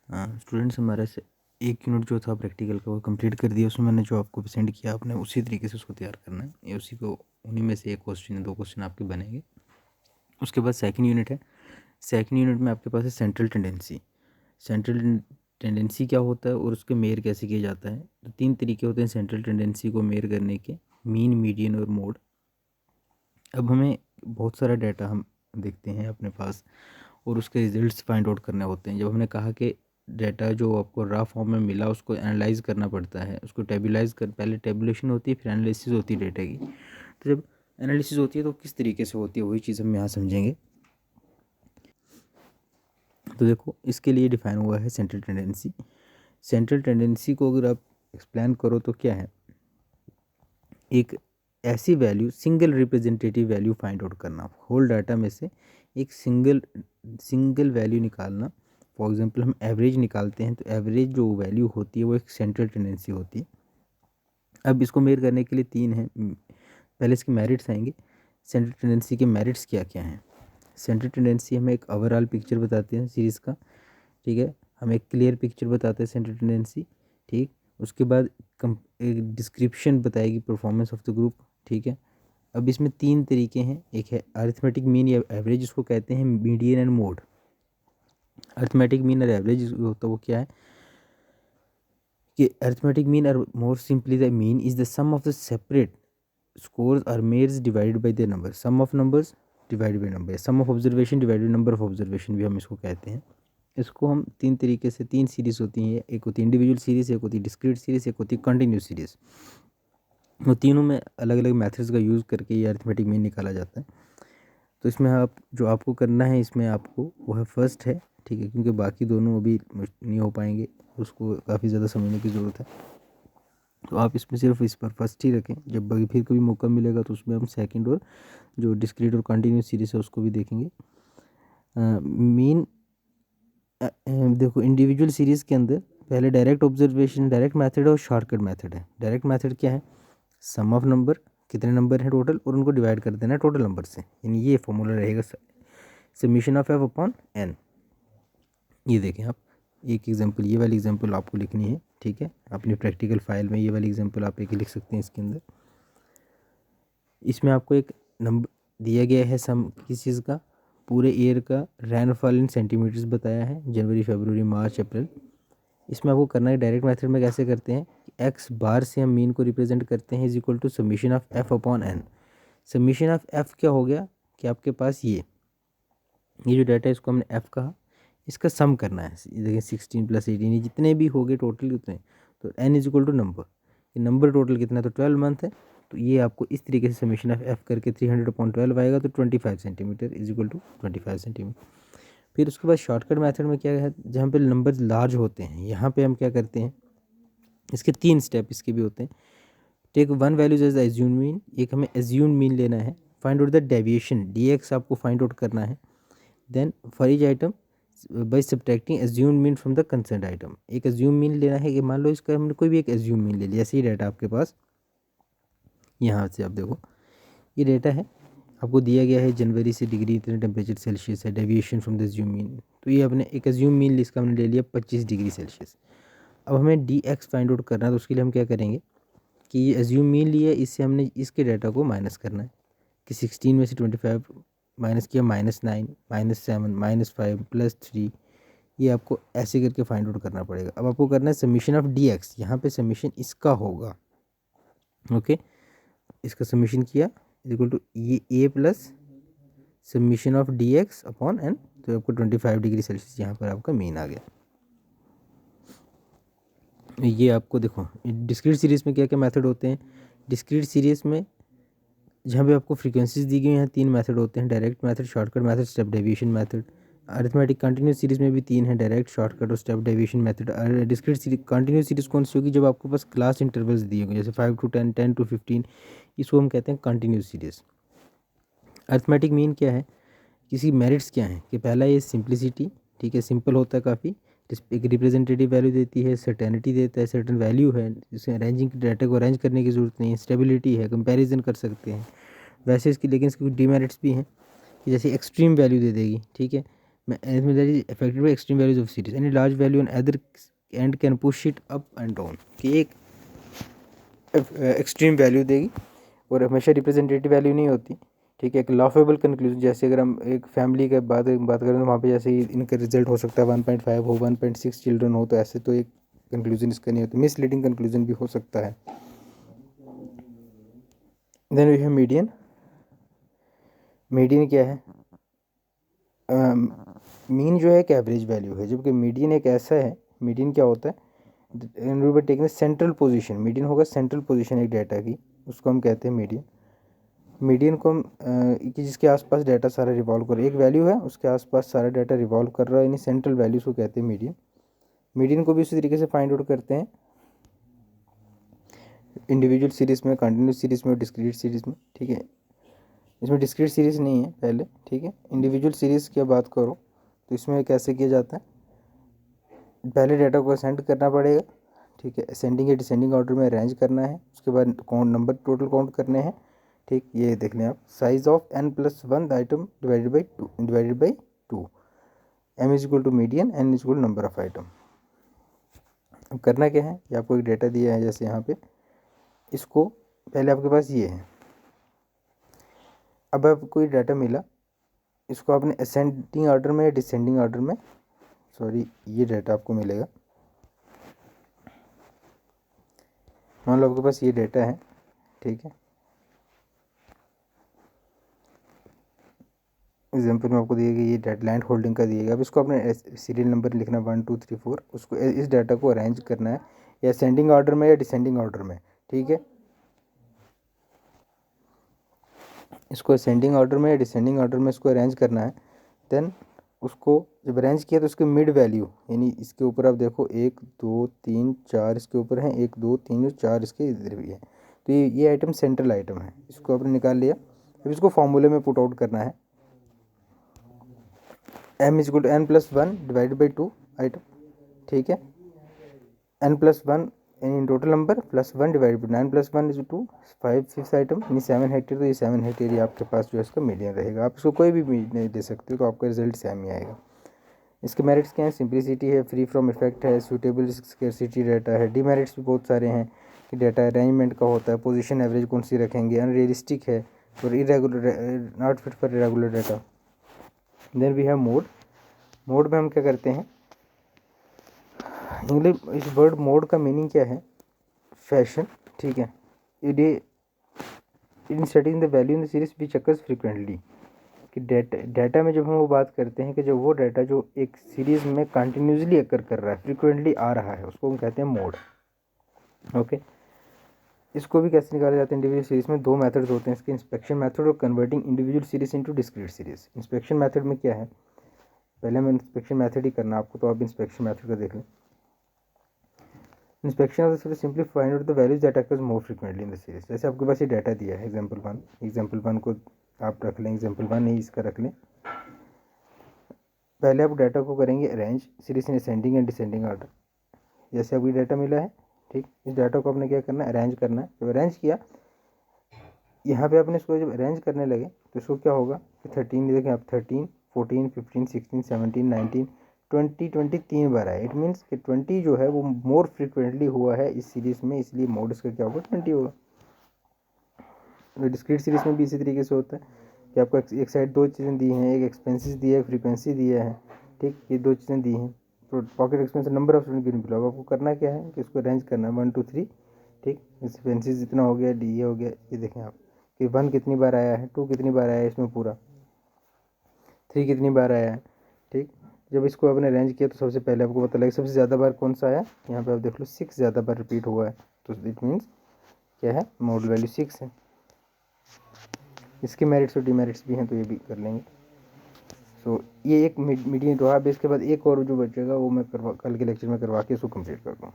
Students हमारे से एक यूनिट जो था प्रैक्टिकल का वो कंप्लीट कर दिया। उसमें मैंने जो आपको सेंड किया आपने उसी तरीके से उसको तैयार करना है। ये उसी को उन्हीं में से एक क्वेश्चन है, 2 क्वेश्चन आपके बनेंगे। उसके बाद सेकंड यूनिट है। सेकंड यूनिट में आपके पास है सेंट्रल टेंडेंसी। सेंट्रल टेंडेंसी क्या होता है और उसके मेयर कैसे किया जाता है। तो 3 तरीके होते हैं सेंट्रल टेंडेंसी को मेयर करने के, मीन, मीडियन और मोड। अब हमें बहुत सारा डाटा हम देखते हैं अपने पास और उसके रिजल्ट्स फाइंड आउट करने होते हैं। जब हमने कहा कि डाटा जो आपको रॉ फॉर्म में मिला उसको एनालाइज करना पड़ता है, उसको टेबुलाइज कर, पहले टेबुलेशन होती है फिर एनालिसिस होती है डेटा की। तो जब एनालिसिस होती है तो किस तरीके से होती है वही चीज़ हम यहाँ समझेंगे। तो देखो इसके लिए डिफाइन हुआ है सेंट्रल टेंडेंसी। सेंट्रल टेंडेंसी को अगर आप एक्सप्लेन करो तो क्या है, एक ऐसी value, single representative value find out करना, होल डाटा में से एक सिंगल वैल्यू निकालना। फॉर एग्जांपल हम एवरेज निकालते हैं तो एवरेज जो वैल्यू होती है वो एक सेंट्रल टेंडेंसी होती है। अब इसको मेयर करने के लिए 3 हैं। पहले इसके मेरिट्स आएंगे। सेंट्रल टेंडेंसी के मेरिट्स क्या क्या हैं। सेंट्रल टेंडेंसी हमें एक ओवरऑल पिक्चर बताते हैं सीरीज़ का, ठीक है। हमें एक क्लियर पिक्चर बताते हैं सेंट्रल टेंडेंसी, ठीक। उसके बाद एक डिस्क्रिप्शन बताएगी परफॉर्मेंस ऑफ द ग्रुप, ठीक है। अब इसमें 3 तरीके हैं। एक है अरिथमेटिक मीन या एवरेज, इसको कहते हैं median and mode. Arithmetic mean और एवरेज होता है वो क्या है कि अरिथमेटिक मीन और more simply the mean is the sum of the separate scores और measures divided by the number, sum of numbers divided by number, sum of observation divided number of observation भी हम इसको कहते हैं। इसको हम 3 तरीके से, 3 सीरीज़ होती हैं। एक होती है इंडिविजुअल सीरीज़, एक होती है डिस्क्रीट सीरीज़, एक होती है कंटिन्यूस सीरीज़। वो तीनों में अलग अलग मेथड्स का यूज़ करके ये अरिथमेटिक मीन निकाला जाता है। तो इसमें आप जो आपको करना है इसमें आपको वो है फर्स्ट है, ठीक है, क्योंकि बाकी दोनों अभी नहीं हो पाएंगे, उसको काफ़ी ज़्यादा समझने की ज़रूरत है। तो आप इसमें सिर्फ इस पर फर्स्ट ही रखें। जब फिर कभी मौका मिलेगा तो उसमें हम सेकंड और जो डिस्क्रीट और कंटिन्यूस सीरीज़ है उसको भी देखेंगे। मीन देखो इंडिविजुअल सीरीज़ के अंदर पहले डायरेक्ट ऑब्जर्वेशन, डायरेक्ट मेथड और शॉर्टकट मेथड है। डायरेक्ट मेथड क्या है, सम ऑफ नंबर, कितने नंबर हैं टोटल और उनको डिवाइड कर देना है टोटल नंबर से, यानी ये फॉर्मूला रहेगा summation of F upon N. ये देखें आप, एक एग्जांपल, ये वाली एग्जांपल आपको लिखनी है, ठीक है। अपनी प्रैक्टिकल फाइल में ये वाली एग्जांपल आप एक लिख सकते हैं इसके अंदर। इसमें आपको एक नंबर दिया गया है, सम किस चीज़ का, पूरे ईयर का रेनफॉल इन सेंटीमीटर्स बताया है, जनवरी, फरवरी, मार्च, अप्रैल। इसमें आपको करना है डायरेक्ट मेथड में कैसे करते हैं, एक्स बार से हम मीन को रिप्रेजेंट करते हैं is equal to summation of F upon N. Summation of F क्या हो गया कि आपके पास ये जो डाटा है इसको हमने एफ कहा, इसका सम करना है। देखिए 16 + 18 ये जितने भी हो गए टोटल उतने, तो N is equal to number, ये नंबर टोटल कितना है तो 12 मंथ है। तो ये आपको इस तरीके से समीशन ऑफ एफ करके 300/12 आएगा, तो 25 centimetre is equal to 25 centimetre. फिर उसके बाद शॉर्टकट मेथड में क्या है, जहाँ पे नंबर लार्ज होते हैं यहाँ पे हम क्या करते हैं, इसके 3 स्टेप इसके भी होते हैं। Take one values as assume mean, एक हमें एज्यूम मीन लेना है। Find out the deviation, dx आपको फाइंड आउट करना है। Then for each item by subtracting assume mean from the concern item, एक एज्यूम मीन लेना है कि मान लो इसका हमने कोई भी एक एज्यूम मीन ले लिया, ऐसे ही डाटा आपके पास यहाँ से आप देखो ये डाटा है, आपको दिया गया है जनवरी से डिग्री इतने टेम्परेचर सेल्सियस है, deviation from the assume mean. तो ये अपने एक एज्यूम मीन इसका हमने ले लिया 25 डिग्री सेल्सियस। अब हमें dx फाइंड आउट करना है, तो उसके लिए हम क्या करेंगे कि ये एज्यूम मीन लिया, इससे हमने इसके डाटा को माइनस करना है कि 16 में से 25 माइनस किया, -9, -7, -5 +3, ये आपको ऐसे करके फाइंड आउट करना पड़ेगा। अब आपको करना है समीशन ऑफ dx, यहाँ पे समीशन इसका होगा, ओके। इसका समीशन किया इक्वल टू ये a plus summation of dx upon n, तो आपको 25 डिग्री सेल्सियस यहाँ पर आपका मीन आ गया। ये आपको देखो डिस्क्रीट सीरीज़ में क्या क्या मेथड होते हैं। डिस्क्रीट सीरीज़ में जहाँ पे आपको फ्रीक्वेंसीज दी गई हैं 3 मेथड होते हैं, direct method, shortcut method, step deviation method. Arithmetic continuous series में भी 3 है, डायरेक्ट, शॉर्टकट और step deviation method. Discrete series, continuous series कौन सी होगी, जब आपको पास क्लास इंटरवल्स दिए होंगे जैसे 5 to 10, 10 to 15, इसको हम कहते हैं कंटिन्यूस सीरीज़। अरिथमेटिक मीन क्या है, किसी मेरिट्स क्या हैं कि पहला ये सिंप्लिसिटी, ठीक है, सिंपल होता है काफ़ी, एक रिप्रेजेंटेटिव वैल्यू देती है, सर्टेनिटी देता है, सर्टेन वैल्यू है जिसे अरेंजिंग डाटा को अरेंज करने की ज़रूरत नहीं है, स्टेबिलिटी है, कंपैरिजन कर सकते हैं। वैसे इसकी लेकिन इसकी कुछ डीमेरिट्स भी हैं कि जैसे एक्सट्रीम वैल्यू दे देगी, ठीक है, इसमें that is affected by extreme values of series any large value on other and can push it up and down, कि एक एक्सट्रीम वैल्यू देगी और हमेशा रिप्रेजेंटेटिव वैल्यू नहीं होती, ठीक है। एक लॉफेबल कंक्लूजन, जैसे अगर हम एक फैमिली के बात करें तो वहाँ पे जैसे इनका रिजल्ट हो सकता है 1.5 हो, 1.6 चिल्ड्रन हो, तो ऐसे तो एक कंक्लूजन इसका नहीं होता, मिसलीडिंग कंक्लूजन भी हो सकता है। Then we have median. Median क्या है? मीन जो है एक एवरेज वैल्यू है, जबकि मीडियन एक ऐसा है, मीडियन क्या होता है, टेकिंग सेंट्रल पोजीशन, मीडियन होगा सेंट्रल पोजीशन एक डाटा की, उसको हम कहते हैं मीडियन। मीडियन को हम कि जिसके आसपास डाटा सारा रिवॉल्व कर, एक वैल्यू है उसके आसपास सारा डाटा रिवॉल्व कर रहा है, यानी सेंट्रल वैल्यूज को कहते हैं मीडियन। मीडियन को भी उसी तरीके से फाइंड आउट करते हैं इंडिविजुअल सीरीज में, कंटिन्यूस सीरीज में और डिस्क्रीट सीरीज में, ठीक है। इसमें डिस्क्रीट सीरीज नहीं है पहले, ठीक है। इंडिविजुअल सीरीज की बात करो तो इसमें कैसे किया जाता है, पहले डाटा को असेंड करना पड़ेगा, ठीक है, असेंडिंग या डिसेंडिंग ऑर्डर में अरेंज करना है, उसके बाद काउंट नंबर टोटल काउंट करने हैं, ठीक। ये देख लें आप, size of n+1 item divided by 2 m is equal to median, n is equal number of item. अब करना क्या है, ये आपको एक डाटा दिया है जैसे यहाँ पे, इसको पहले आपके पास ये है, अब आपको कोई डाटा मिला, इसको आपने असेंडिंग ऑर्डर में या डिसेंडिंग ऑर्डर में, सॉरी ये डाटा आपको मिलेगा, मान लो आपके पास ये डाटा है, ठीक है। एग्जाम्पल में आपको दिएगा ये डाटा लैंड होल्डिंग का दिएगा, अब इसको आपने सीरियल नंबर लिखना 1 2 3 4, उसको इस डाटा को अरेंज करना है या असेंडिंग ऑर्डर में या डिसेंडिंग ऑर्डर में, ठीक है। इसको असेंडिंग ऑर्डर में या डिसेंडिंग ऑर्डर में इसको अरेंज करना है। देन उसको जब अरेंज किया तो उसके मिड वैल्यू, यानी इसके ऊपर आप देखो 1 2 3 4 इसके ऊपर हैं, 1 2 3 4 इसके इधर भी है, तो ये आइटम सेंट्रल आइटम है, इसको आपने निकाल लिया। अब इसको फॉर्मूले में पुट आउट करना है, m is equal to n+1 divided by 2 item, ठीक है। n+1 in total number +1 divide by 9+1 is 2, 5 fifth item यानी 7 हेक्टेयर, तो ये 7 हेक्टेयर ये आपके पास जो है इसका मीडियन रहेगा। आप इसको कोई भी नहीं दे सकते हो तो आपका रिजल्ट सेम ही आएगा। इसके मेरिट्स क्या हैं, सिंप्लिसिटी है, फ्री फ्रॉम इफेक्ट है, सूटेबल स्कैरसिटी डाटा है। डीमेरिट्स भी बहुत सारे हैं कि डाटा अरेंजमेंट का होता है, पोजीशन एवरेज कौन सी रखेंगे, अनरियलिस्टिक है और irregular, not fit for irregular data. Then we have mode. Mode में हम क्या करते हैं, इंग्लिश इस वर्ड मोड का मीनिंग क्या है, फैशन, ठीक है। In setting the value in the series which occurs frequently, कि डाटा में जब हम वो बात करते हैं कि जब वो डाटा जो एक सीरीज में कंटिन्यूसली अकर कर रहा है, फ्रीक्वेंटली आ रहा है, उसको हम कहते हैं मोड, ओके। इसको भी कैसे निकाला जाता है, इंडिविजुअल सीरीज में दो मेथड्स होते हैं इसके, इंस्पेक्शन मेथड और converting individual series into discrete series. Inspection method में क्या है, पहले हमें इंस्पेक्शन मेथड ही करना आपको, तो आप इंस्पेक्शन मेथड का देख लें। Inspection of the series simply find out the values that occurs more frequently in the series. जैसे आपके पास ये डाटा दिया है एग्जांपल 1 को आप रख लें, एग्जांपल 1 नहीं इसका रख लें। पहले आप डाटा को करेंगे arrange series in ascending and descending order, जैसे आपको डाटा मिला है, ठीक। इस डाटा को आपने क्या करना है, अरेंज करना है। जब अरेंज किया, यहाँ पे आपने इसको जब अरेंज करने लगे तो इसको क्या होगा कि 13 देखें आप, 13 14 15 16 17 19 20 20 3 बार आए, इट मीन्स कि 20 जो है वो मोर फ्रिक्वेंटली हुआ है इस सीरीज में, इसलिए मोड इसका क्या होगा 20 होगा। डिस्क्रीट सीरीज में भी इसी तरीके से होता है कि आपको एक साइड दो चीज़ें दी हैं, एक एक्सपेंसेस दिया है, एक फ्रीक्वेंसी दिया है, ठीक। ये दो चीज़ें दी हैं, तो pocket expense number of student given below, आपको करना क्या है कि इसको अरेंज करना है 1 2 3, ठीक। एक्सपेंसेस इतना हो गया, डी हो गया, ये देखें आप कि 1 कितनी बार आया है, 2 कितनी बार आया है इसमें पूरा, 3 कितनी बार आया है, ठीक। जब इसको आपने अरेंज किया तो सबसे पहले आपको पता लगे सबसे ज़्यादा बार कौन सा आया, यहाँ पे आप देख लो 6 ज़्यादा बार रिपीट हुआ है, तो इट मीन्स क्या है, मोड वैल्यू 6 है। इसके मेरिट्स और डिमेरिट्स भी हैं तो ये भी कर लेंगे। सो ये एक मीडियन रहा। अब इसके बाद एक और जो बचेगा वो मैं कल के लेक्चर में करवा के इसको कंप्लीट कर दूँ।